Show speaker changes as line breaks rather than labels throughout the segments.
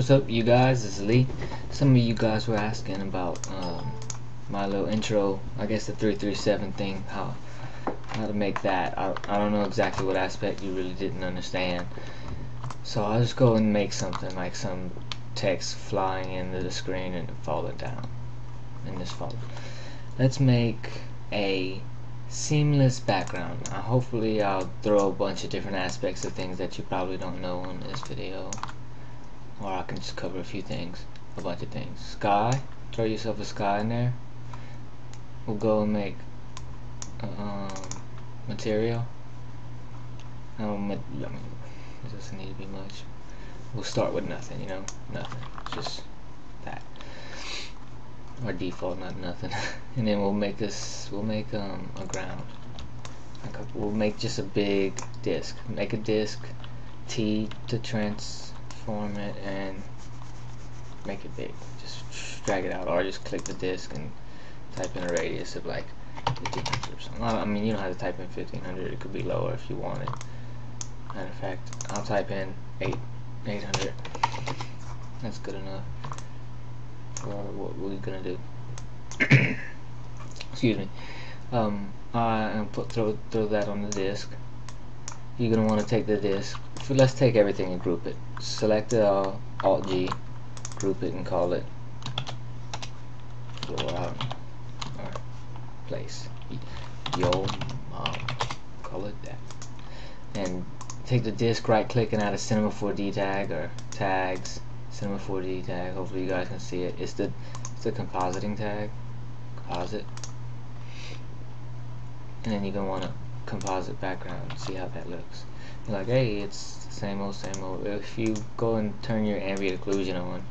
What's up, you guys? This is Lee. Some of you guys were asking about my little intro, I guess the 337 thing, how to make that. I don't know exactly what aspect you really didn't understand, so I'll just go and make something like some text flying into the screen and falling down in this folder. Let's make a seamless background. Hopefully I'll throw a bunch of different aspects of things that you probably don't know in this video, or I can just cover a few things, a bunch of things. Sky, throw yourself a sky in there. We'll go and make material. I mean, it doesn't need to be much. We'll start with nothing, you know, nothing, just that. Our default, not nothing. And then we'll make this. We'll make a ground. We'll make just a big disk. Make a disk. T to transform it and make it big. Just drag it out, or just click the disk and type in a radius of like 1500 or something. I mean, you don't have to type in 1500. It could be lower if you wanted. Matter of fact, I'll type in 800. That's good enough for what we're gonna do. Excuse me. And throw that on the disk. You're gonna want to take the disk. Let's take everything and group it. Select Alt G, group it, and call it or place. Yo mom, call it that. And take the disk, right click, and add a Cinema 4D tag or tags. Cinema 4D tag. Hopefully you guys can see it. It's the compositing tag. Composite. And then you're gonna want to composite background. See how that looks. You're like, hey, it's the same old, same old. If you go and turn your ambient occlusion on,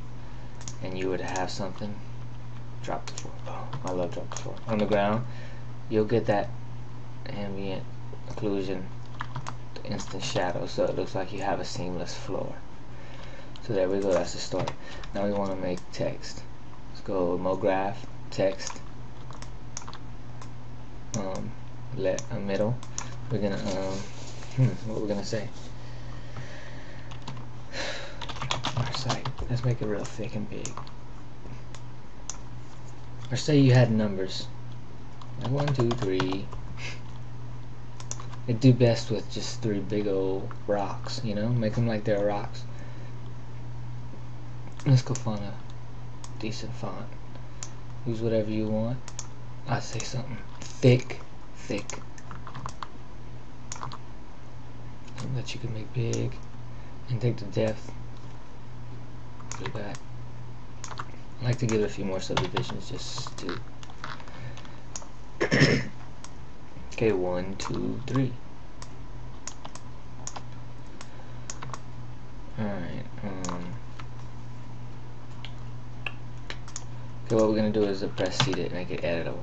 and you were to have something, drop the floor. Oh, I love drop the floor on the ground. You'll get that ambient occlusion, the instant shadow, so it looks like you have a seamless floor. So there we go. That's the start. Now we want to make text. Let's go MoGraph text. Let a middle. We're gonna what we're gonna say. Our site. Let's make it real thick and big. Or say you had numbers. Like 1, 2, 3. It'd do best with just 3 big old rocks. You know, make them like they're rocks. Let's go find a decent font. Use whatever you want. I say something thick. That you can make big, and take the depth. Do that. I like to give it a few more subdivisions just to. Okay, 1, 2, 3. Alright. Okay, what we're gonna do is press C to make it editable.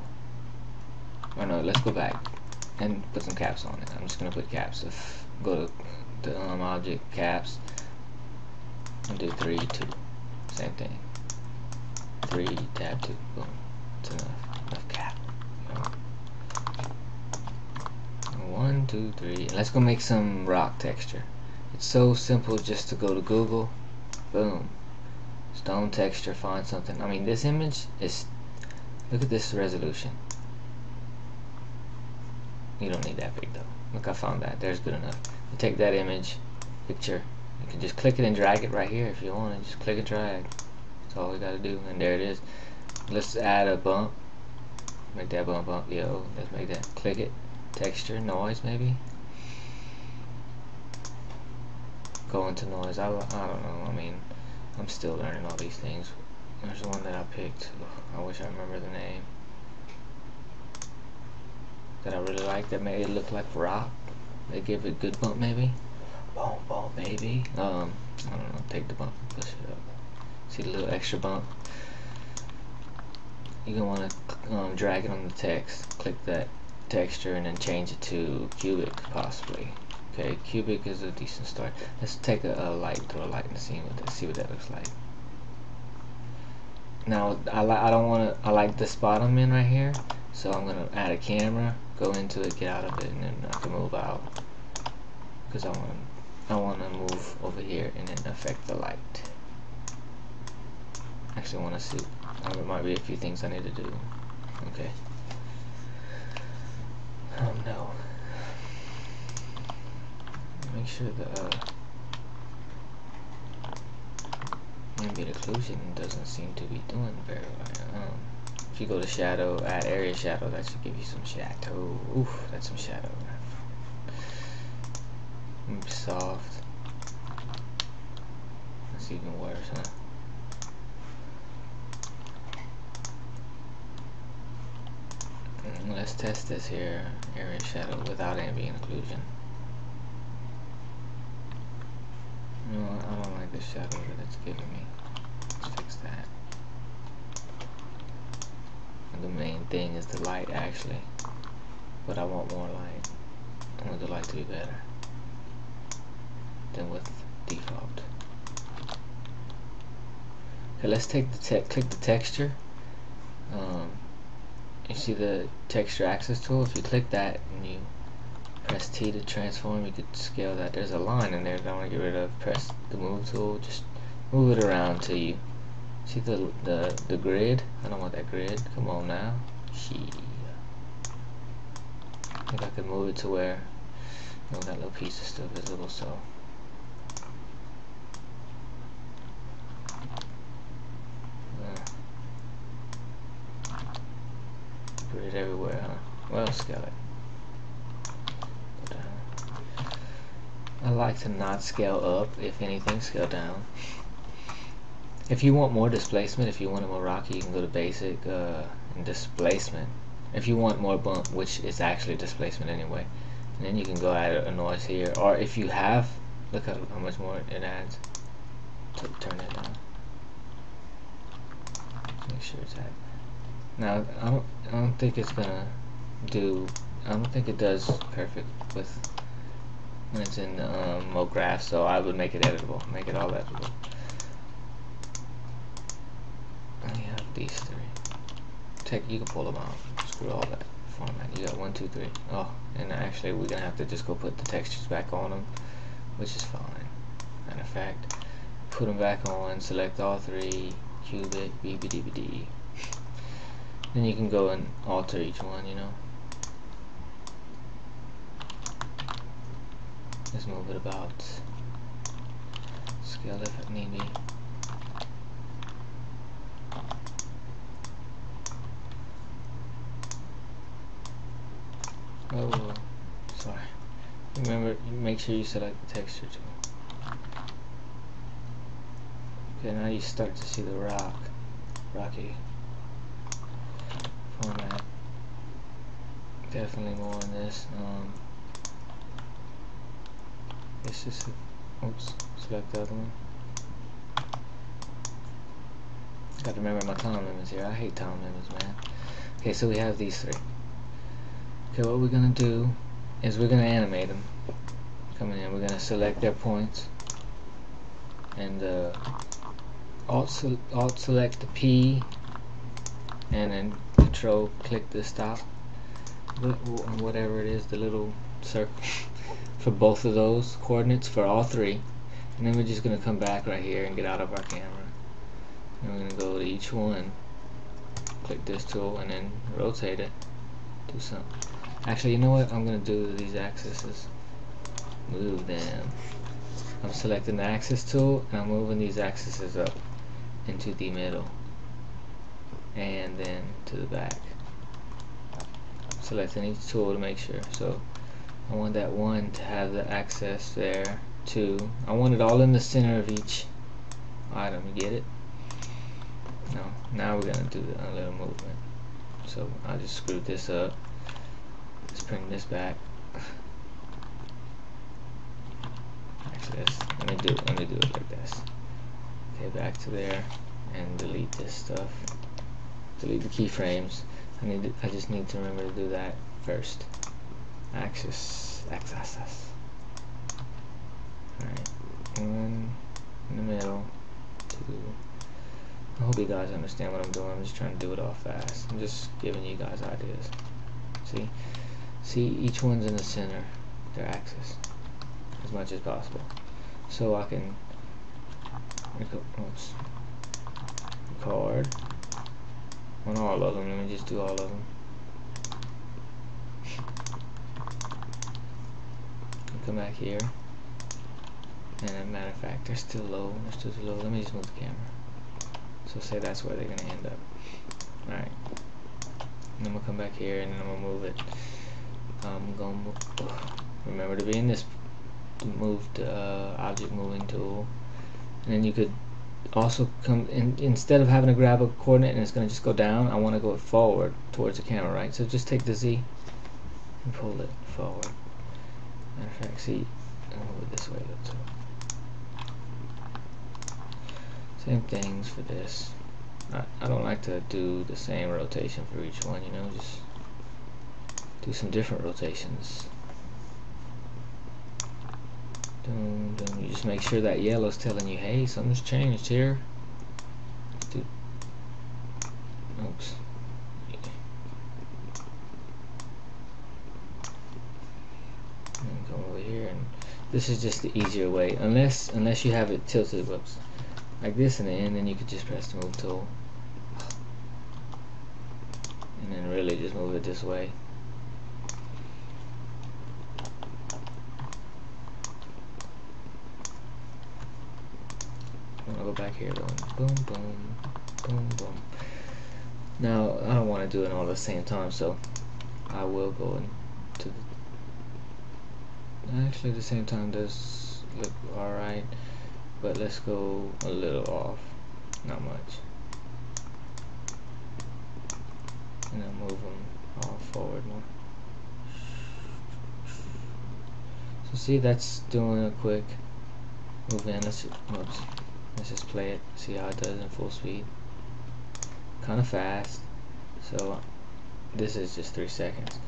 Oh no, let's go back and put some caps on it. I'm just gonna put caps. Go to the object caps and do 3, 2. Same thing. 3 tab 2. Boom. It's enough cap. 1, 2, 3. And let's go make some rock texture. It's so simple just to go to Google. Boom. Stone texture. Find something. I mean, this image is. Look at this resolution. You don't need that big though. Look, I found that. There's good enough. You take that image, picture. You can just click it and drag it right here if you want to. Just click and drag. That's all we gotta do. And there it is. Let's add a bump. Make that bump up. Yo, let's make that. Click it. Texture, noise maybe. Go into noise. I don't know. I mean, I'm still learning all these things. There's the one that I picked. I wish I remember the name. That I really like, that made it look like rock. They give it a good bump maybe. Bump maybe. I don't know, take the bump and push it up. See the little extra bump? You're gonna wanna drag it on the text, click that texture, and then change it to cubic possibly. Okay, cubic is a decent start. Let's take a light, throw a light in the scene with it, see what that looks like. Now I like the spot I'm in right here, so I'm gonna add a camera, go into it, get out of it, and then I can move out because I want to move over here and then affect the light. Actually, I want to see. There might be a few things I need to do. Okay. No. Make sure the ambient occlusion doesn't seem to be doing very well. If you go to shadow, add area shadow, that should give you some shadow. Oof, that's some shadow. Soft. That's even worse, huh? Let's test this here, area shadow without ambient occlusion. No, I don't like the shadow that it's giving me. Let's fix that. And the main thing is the light, actually. But I want more light. I want the light to be better than with default. Okay, let's take the click the texture. You see the texture axis tool? If you click that and you press T to transform, you could scale that. There's a line in there that I want to get rid of. Press the move tool, just move it around till you see the grid. I don't want that grid. Come on now. I think I can move it to where that little piece is still visible. So grid everywhere, huh? Well, scale it. I like to not scale up. If anything, scale down. If you want more displacement, if you want it more rocky, you can go to basic and displacement. If you want more bump, which is actually displacement anyway, and then you can go add a noise here. Or if you have, look at how much more it adds. Turn it down. Make sure it's at. Now I don't think it's gonna do. I don't think it does perfect with when it's in MoGraph, so I would make it editable. Make it all editable. I have these three. You can pull them out. Screw all that format. You got 1, 2, 3. Oh, and actually we're gonna have to just go put the textures back on them, which is fine. Matter of fact, put them back on. Select all three. Cubic, BBDBD. Then you can go and alter each one, you know. Let's move it about. Scale if need be. Oh, sorry. Remember, make sure you select the texture tool. Okay, now you start to see the rocky format. Definitely more on this. It's just oops, select the other one. Got to remember my time limits here. I hate time limits, man. Okay, so we have these three. Okay, what we're gonna do is we're gonna animate them. Coming in, we're gonna select their points and alt select the P and then control click the stop, whatever it is, the little circle for both of those coordinates for all three, and then we're just gonna come back right here and get out of our camera, and we're gonna go to each one, click this tool, and then rotate it. Do something. Actually, you know what I'm gonna do to these axes? Move them. I'm selecting the axis tool and I'm moving these axes up into the middle and then to the back. Selecting each tool to make sure. So I want that one to have the axis there. 2. I want it all in the center of each item. You get it? No. Now we're gonna do a little movement. So I just screwed this up. Let's bring this back. Actually, let me do it like this. Okay, back to there, and delete this stuff. Delete the keyframes. I just need to remember to do that first. Axis. Alright, 1 in the middle, 2. I hope you guys understand what I'm doing. I'm just trying to do it all fast. I'm just giving you guys ideas. See, each one's in the center, their axis, as much as possible. So I can, oops, record on all of them. Let me just do all of them. Come back here, and as a matter of fact, they're still low. They're still too low. Let me just move the camera. So say that's where they're gonna end up. All right. And I'm gonna come back here, and then I'm gonna move it. I'm gonna remember to be in this. Move the object moving tool, and then you could also come in, instead of having to grab a coordinate and it's going to just go down, I want to go forward towards the camera, right? So just take the Z and pull it forward. Matter of fact, see, I'll move it this way. Same things for this. I don't like to do the same rotation for each one, you know, just do some different rotations. You just make sure that yellow's telling you, hey, something's changed here. Oops. And go over here, and this is just the easier way, unless you have it tilted, whoops, like this in the end, then you could just press the move tool, and then really just move it this way. I'll go back here, going boom, boom, boom, boom. Now I don't want to do it all at the same time, so I will go into the. Actually, at the same time does look alright, but let's go a little off, not much, and then move them all forward more. So see, that's doing a quick move in. Let's just play it, see how it does in full speed. Kind of fast, so this is just 3 seconds.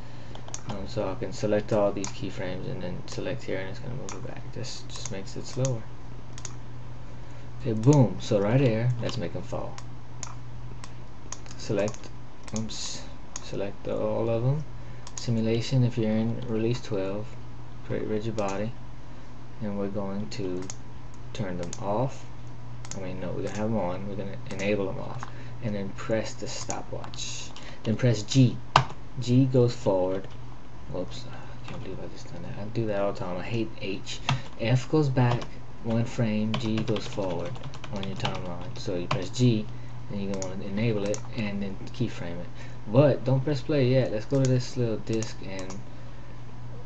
So I can select all these keyframes and then select here, and it's going to move it back. This just makes it slower. Okay, boom. So right there, let's make them fall. Select, oops, select all of them. Simulation, if you're in release 12, create rigid body, and we're going to turn them off. I mean, no, we're going to have them on, we're going to enable them off, and then press the stopwatch. Then press G. G goes forward. Whoops, I can't believe I just done that. I do that all the time. I hate H. F goes back 1 frame, G goes forward on your timeline. So you press G, and you're going to want to enable it, and then keyframe it. But don't press play yet. Let's go to this little disk, and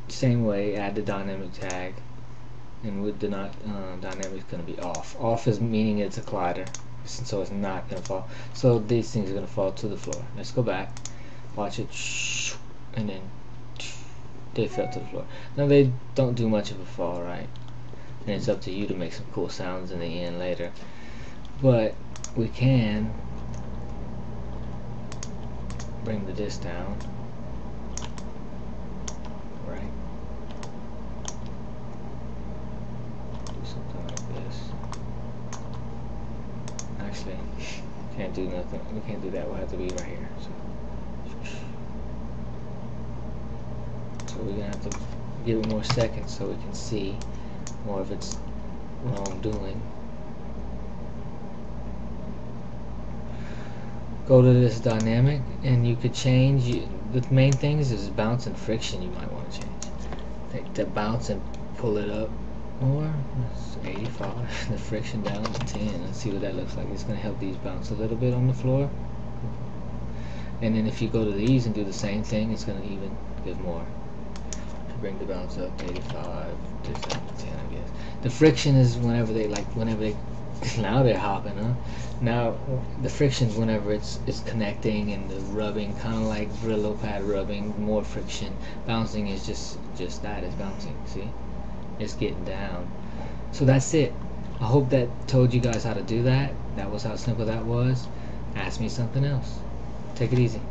same way, add the dynamic tag. And with the dynamic is going to be off. Off is meaning it's a collider, so it's not going to fall. So these things are going to fall to the floor. Let's go back, watch it, and then they fell to the floor. Now they don't do much of a fall, right? And it's up to you to make some cool sounds in the end later. But we can bring the disc down, right? Actually, can't do nothing. We can't do that. We'll have to be right here. So we're gonna have to give it more seconds so we can see more of its wrongdoing. Go to this dynamic, and you could change. The main things is bounce and friction. You might want to change. Take the bounce and pull it up. Or 85, the friction down to 10. Let's see what that looks like. It's going to help these bounce a little bit on the floor. And then if you go to these and do the same thing, it's going to even give more. Bring the bounce up to 85, to 10, I guess. The friction is whenever they now they're hopping, huh? Now the friction is whenever it's connecting and the rubbing, kind of like Brillo pad rubbing, more friction. Bouncing is just that, it's bouncing, see? It's getting down. So that's it. I hope that told you guys how to do that. That was how simple that was. Ask me something else. Take it easy.